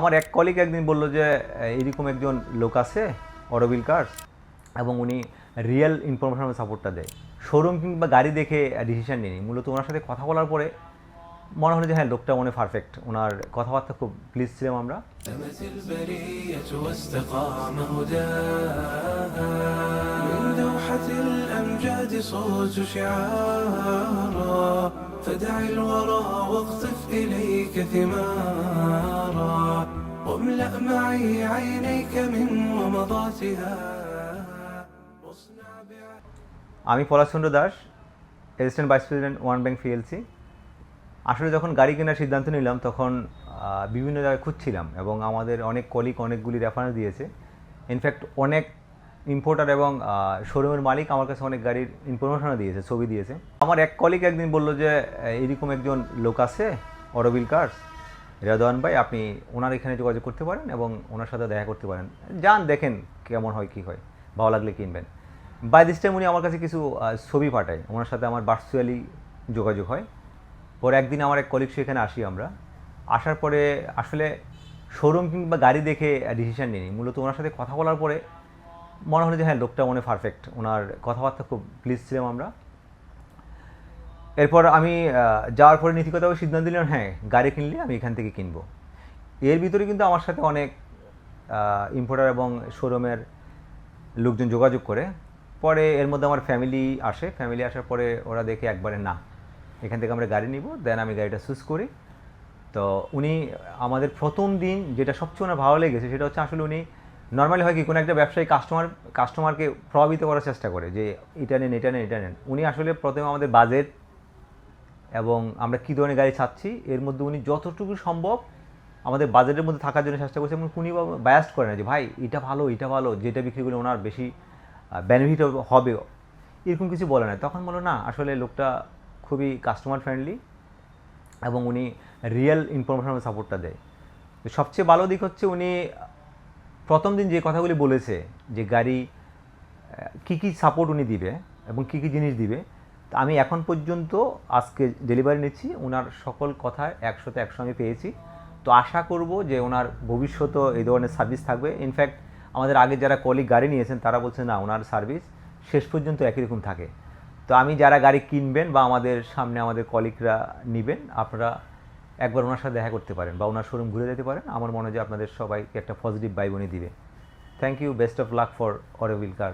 আমার এক কলিগ একদিন বলল যে এরকম একজন লোক আছে অরবিল কার্স, এবং উনি রিয়েল ইনফরমেশন সাপোর্টটা দেয়। শোরুম কিংবা গাড়ি দেখে ডিসিশন নিই, মূলত ওনার সাথে কথা বলার পরে মনে হলো যে হ্যাঁ, লোকটা মনে পারফেক্ট, ওনার কথাবার্তা খুব প্লিজ ছিলাম আমরা। فدع الورى واقطف إليك ثمارا واملأ معي عينيك من ومضاتها আমি Palash Chandra Das, assistant vice president one bank PLC. আসলে যখন গাড়ি কেনার সিদ্ধান্ত নিলাম তখন বিভিন্ন জায়গায় খুঁজছিলাম, এবং আমাদের অনেক কলিগ অনেকগুলি রেফারেন্স দিয়েছে। ইনফ্যাক্ট অনেক ইম্পোর্টার এবং শোরুমের মালিক আমার কাছে অনেক গাড়ির ইনফরমেশনও দিয়েছে, ছবি দিয়েছে। আমার এক কলিগ একদিন বলল যে এরকম একজন লোক আছে অরবিল কার্স, রেদওয়ান ভাই, আপনি ওনার এখানে যোগাযোগ করতে পারেন এবং ওনার সাথে দেখা করতে পারেন, যান দেখেন কেমন হয় কী হয়, ভালো লাগলে কিনবেন। বাই দিস টাইম উনি আমার কাছে কিছু ছবি পাঠায়, ওনার সাথে আমার ভার্চুয়ালি যোগাযোগ হয়। পরে একদিন আমার এক কলিগ সেখানে আসি আমরা। আসার পরে আসলে শোরুম কিংবা গাড়ি দেখে ডিসিশন নিই, মূলত ওনার সাথে কথা বলার পরে মনে হলো যে হ্যাঁ, লোকটা মনে পারফেক্ট, ওনার কথাবার্তা খুব প্লিজ ছিলাম আমরা। এরপর আমি যাওয়ার পরে নীতিগতভাবে সিদ্ধান্ত নিলাম হ্যাঁ, গাড়ি কিনলে আমি এখান থেকে কিনবো। এর ভিতরে কিন্তু আমার সাথে অনেক ইম্পোর্টার এবং শোরুমের লোকজন যোগাযোগ করে। পরে এর মধ্যে আমার ফ্যামিলি আসার পরে ওরা দেখে একবারে না, এখান থেকে আমরা গাড়ি নিব, দেন আমি গাড়িটা চুজ করি। তো উনি আমাদের প্রথম দিন যেটা সবচেয়ে ওনার ভালো লেগেছে সেটা হচ্ছে আসলে উনি নর্মালি হয় কি কোনো একটা ব্যবসায়ী কাস্টমারকে প্রভাবিত করার চেষ্টা করে যে এটা নেন। উনি আসলে প্রথমে আমাদের বাজেট এবং আমরা কী ধরনের গাড়ি চাচ্ছি এর মধ্যে উনি যতটুকু সম্ভব আমাদের বাজেটের মধ্যে থাকার জন্য চেষ্টা করছে, এবং উনি বায়াস্ট করে না যে ভাই এটা ভালো, যেটা বিক্রি করলে ওনার বেশি বেনিফিট হবে, এরকম কিছু বলে না। তখন বলো না, আসলে লোকটা খুবই কাস্টমার ফ্রেন্ডলি এবং উনি রিয়েল ইনফরমেশন সাপোর্টটা দেয়। তো সবচেয়ে ভালো দিক হচ্ছে উনি প্রথম দিন যে কথাগুলি বলেছে যে গাড়ি কী সাপোর্ট উনি দিবে এবং কী জিনিস দিবে, তা আমি এখন পর্যন্ত আজকে ডেলিভারি নিচ্ছি, ওনার সকল কথা 100তে 100 আমি পেয়েছি। তো আশা করব যে ওনার ভবিষ্যতেও এই ধরনের সার্ভিস থাকবে। ইনফ্যাক্ট আমাদের আগে যারা কলিগ গাড়ি নিয়েছেন তারা বলছে না, ওনার সার্ভিস শেষ পর্যন্ত একই রকম থাকে। তো আমি যারা গাড়ি কিনবেন বা আমাদের সামনে আমাদের কলিগরা নেবেন, আপনারা একবার ওনার সাথে দেখা করতে পারেন বা ওনার শোরুম ঘুরে যেতে পারেন। আমার মনে হয় যে আপনাদের সবাইকে একটা পজিটিভ ভাইব উনি দিবে। Thank you, best of luck for অরবিল কার।